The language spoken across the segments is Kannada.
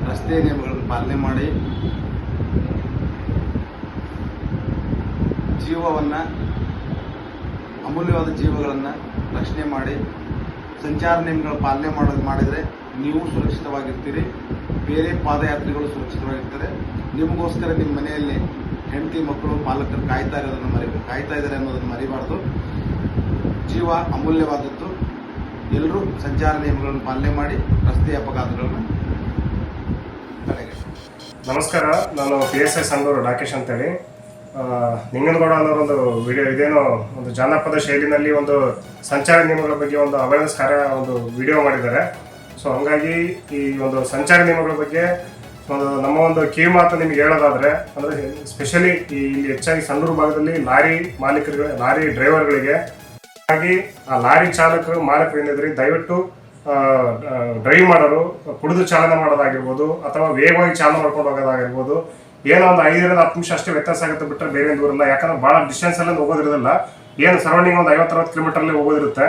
ರಸ್ತೆ ನಿಯಮಗಳನ್ನು ಪಾಲನೆ ಮಾಡಿ ಜೀವವನ್ನು, ಅಮೂಲ್ಯವಾದ ಜೀವಗಳನ್ನು ರಕ್ಷಣೆ ಮಾಡಿ ಸಂಚಾರ ನಿಯಮಗಳ ಪಾಲನೆ ಮಾಡಿದರೆ ನೀವು ಸುರಕ್ಷಿತವಾಗಿರ್ತೀರಿ, ಬೇರೆ ಪಾದಯಾತ್ರಿಗಳು ಸುರಕ್ಷಿತವಾಗಿರ್ತಾರೆ. ನಿಮಗೋಸ್ಕರ ನಿಮ್ಮ ಮನೆಯಲ್ಲಿ ಹೆಂಡತಿ ಮಕ್ಕಳು ಪಾಲಕರು ಕಾಯ್ತಾ ಇದ್ದಾರೆ ಅನ್ನೋದನ್ನು ಮರಿಬಾರ್ದು. ಜೀವ ಅಮೂಲ್ಯವಾದದ್ದು. ಎಲ್ಲರೂ ಸಂಚಾರ ನಿಯಮಗಳನ್ನು ಪಾಲನೆ ಮಾಡಿ ರಸ್ತೆ ಅಪಘಾತಗಳನ್ನು ತಡೆಗಟ್ಟಿ. ನಮಸ್ಕಾರ, ನಾನು PSI ಸಂಡೂರು ರಾಕೇಶ್ ಅಂತೇಳಿ. ನಿಂಗನಗೌಡ ಅನ್ನೋರೊಂದು ವಿಡಿಯೋ, ಇದೇನೋ ಒಂದು ಜಾನಪದ ಶೈಲಿನಲ್ಲಿ ಒಂದು ಸಂಚಾರ ನಿಯಮಗಳ ಬಗ್ಗೆ ಒಂದು ಅವೇರ್ನೆಸ್ ಒಂದು ವಿಡಿಯೋ ಮಾಡಿದ್ದಾರೆ. ಸೊ ಹಂಗಾಗಿ ಈ ಒಂದು ಸಂಚಾರ ನಿಯಮಗಳ ಬಗ್ಗೆ ನಮ್ಮ ಒಂದು ಕಿವಿ ಮಾತು ನಿಮಗೆ ಹೇಳೋದಾದರೆ, ಅಂದರೆ ಸ್ಪೆಷಲಿ ಇಲ್ಲಿ ಹೆಚ್ಚಾಗಿ ಸಂಡೂರು ಭಾಗದಲ್ಲಿ ಲಾರಿ ಲಾರಿ ಡ್ರೈವರ್ಗಳಿಗೆ, ಹಾಗಾಗಿ ಆ ಲಾರಿ ಮಾಲಕರು ಏನಿದ್ರಿ, ದಯವಿಟ್ಟು ಡ್ರೈವ್ ಮಾಡೋರು ಕುಡಿದು ಚಾಲನೆ ಮಾಡೋದಾಗಿರ್ಬೋದು ಅಥವಾ ವೇಗವಾಗಿ ಚಾಲನೆ ಮಾಡ್ಕೊಂಡು ಹೋಗೋದಾಗಿರ್ಬೋದು, ಏನೋ ಒಂದು 5ರಿಂದ 10 ನಿಮಿಷ ಅಷ್ಟೇ ವ್ಯತ್ಯಾಸ ಆಗುತ್ತೆ ಬಿಟ್ಟರೆ ಬೇರೆ ದೂರಲ್ಲ. ಯಾಕಂದ್ರೆ ಭಾಳ ಡಿಸ್ಟೆನ್ಸ್ ಎಲ್ಲ ಹೋಗೋದಿರೋದಿಲ್ಲ, ಏನು ಸರೌಂಡಿಂಗ್ ಒಂದು 50-60 ಕಿಲೋಮೀಟರ್ಲಿ ಹೋಗೋದಿರುತ್ತೆ.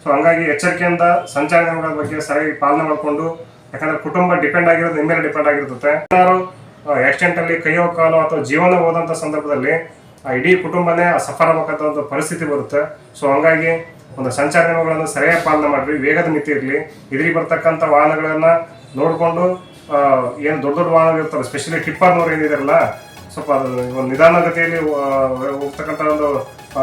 ಸೊ ಹಂಗಾಗಿ ಎಚ್ಚರಿಕೆಯಿಂದ ಸಂಚಾರ ನಿಯಮಗಳ ಬಗ್ಗೆ ಸರಿಯಾಗಿ ಪಾಲನೆ ಮಾಡಿಕೊಂಡು, ಯಾಕಂದ್ರೆ ಕುಟುಂಬ ಡಿಪೆಂಡ್ ಆಗಿರೋದು ನಿಮ್ಮ ಮೇಲೆ ಡಿಪೆಂಡ್ ಆಗಿರುತ್ತೆ. ಏನಾದ್ರು ಆಕ್ಸಿಡೆಂಟಲ್ಲಿ ಕೈಯೋ ಕಾಲು ಅಥವಾ ಜೀವನ ಹೋದಂಥ ಸಂದರ್ಭದಲ್ಲಿ ಇಡೀ ಕುಟುಂಬನೇ ಸಫರ್ ಆಗಬೇಕಂತ ಒಂದು ಪರಿಸ್ಥಿತಿ ಬರುತ್ತೆ. ಸೊ ಹಂಗಾಗಿ ಒಂದು ಸಂಚಾರ ನಿಯಮಗಳನ್ನು ಸರಿಯಾಗಿ ಪಾಲನೆ ಮಾಡಿರಿ, ವೇಗದ ಮಿತಿ ಇರಲಿ, ಇದರಿಗೆ ಬರ್ತಕ್ಕಂಥ ವಾಹನಗಳನ್ನು ನೋಡಿಕೊಂಡು, ಏನು ದೊಡ್ಡ ವಾಹನ ಇರ್ತಾರೆ, ಸ್ಪೆಷಲಿ ಟಿಪ್ಪರ್ನವ್ರು ಏನಿದಾರಲ್ಲ, ಸ್ವಲ್ಪ ಒಂದು ನಿಧಾನಗತಿಯಲ್ಲಿ ಹೋಗ್ತಕ್ಕಂಥ ಒಂದು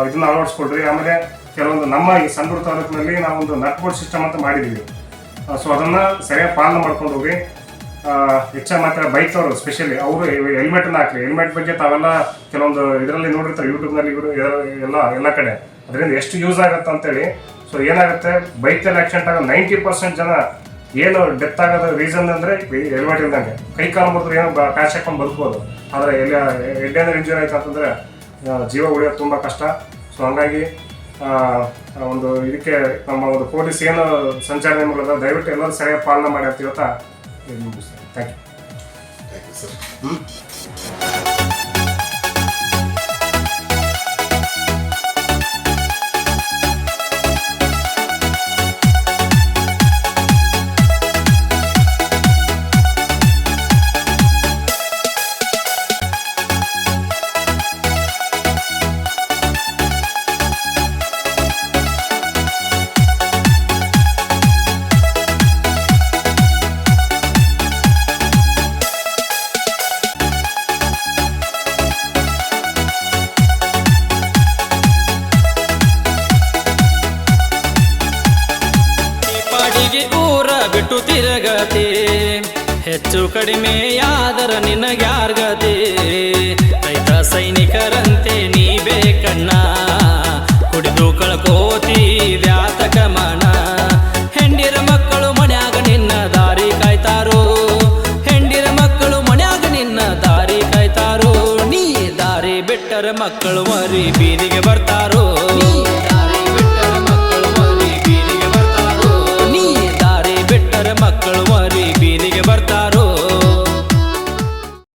ಇದನ್ನ ಅಳವಡಿಸ್ಕೊಳ್ರಿ. ಆಮೇಲೆ ಕೆಲವೊಂದು ನಮ್ಮ ಈ ಸಂಡೂರು ತಾಲೂಕಿನಲ್ಲಿ ನಾವೊಂದು ನಟ್ ಬೋರ್ಡ್ ಸಿಸ್ಟಮ್ ಅಂತ ಮಾಡಿದ್ದೀವಿ. ಸೊ ಅದನ್ನು ಸರಿಯಾಗಿ ಪಾಲನೆ ಮಾಡ್ಕೊಂಡು ಹೋಗಿ. ಹೆಚ್ಚಾಗಿ ಮಾತ್ರ ಬೈಕ್ನವರು ಸ್ಪೆಷಲಿ ಅವರು ಹೆಲ್ಮೆಟನ್ನು ಹಾಕ್ರಿ. ಹೆಲ್ಮೆಟ್ ಬಗ್ಗೆ ತಾವೆಲ್ಲ ಕೆಲವೊಂದು ಇದರಲ್ಲಿ ನೋಡಿರ್ತಾರೆ, ಯೂಟ್ಯೂಬ್ನಲ್ಲಿ ಎಲ್ಲ ಕಡೆ, ಅದರಿಂದ ಎಷ್ಟು ಯೂಸ್ ಆಗುತ್ತೆ ಅಂತೇಳಿ. ಸೊ ಏನಾಗುತ್ತೆ, ಬೈಕಲ್ಲಿ ಆಕ್ಸಿಡೆಂಟ್ ಆಗೋ 90% ಜನ ಏನು ಡೆತ್ ಆಗೋದು ರೀಸನ್ ಅಂದರೆ ಹೆಲ್ಮೆಟ್ ಇಲ್ದಂಗೆ. ಕೈ ಕಾಲು ಮುರಿದ್ರೆ ಏನೋ ಪ್ಯಾಚ್ ಹಾಕೊಂಡು ಬದುಕ್ಬೋದು, ಆದರೆ ಹೆಡ್ ಏನಾದ್ರು ಇಂಜುರಿ ಆಯ್ತು ಅಂತಂದರೆ ಜೀವ ಉಳಿಯೋದು ತುಂಬ ಕಷ್ಟ. ಸೊ ಹಂಗಾಗಿ ಒಂದು ಇದಕ್ಕೆ ನಮ್ಮ ಒಂದು ಪೊಲೀಸ್ ಏನು ಸಂಚಾರ ನಿಯಮಗಳದ ದಯವಿಟ್ಟು ಎಲ್ಲರೂ ಸರಿಯಾಗಿ ಪಾಲನೆ ಮಾಡಿ ಅಂತ ಇವತ್ತ ಮುಗಿಸ್ತಾರೆ. Thank you sir. ಊರ ಬಿಟ್ಟು ತಿರಗತಿ, ಹೆಚ್ಚು ಕಡಿಮೆಯಾದರ ನಿನಗ್ಯಾರ್ಗತಿ. ರೈತ ಸೈನಿಕರಂತೆ ನೀ ಬೇಕಣ್ಣ, ಕುಡಿದು ಕಳ್ಕೋತಿ ವ್ಯಾತಕ ಮನ. ಹೆಂಡಿರ ಮಕ್ಕಳು ಮನ್ಯಾಗ ನಿನ್ನ ದಾರಿ ಕಾಯ್ತಾರೋ, ಹೆಂಡಿರ ಮಕ್ಕಳು ಮನ್ಯಾಗ ನಿನ್ನ ದಾರಿ ಕಾಯ್ತಾರೋ. ನೀ ದಾರಿ ಬಿಟ್ಟರ ಮಕ್ಕಳು ಮರಿ ಬೀದಿಗೆ ಬರ್ತಾರೋ.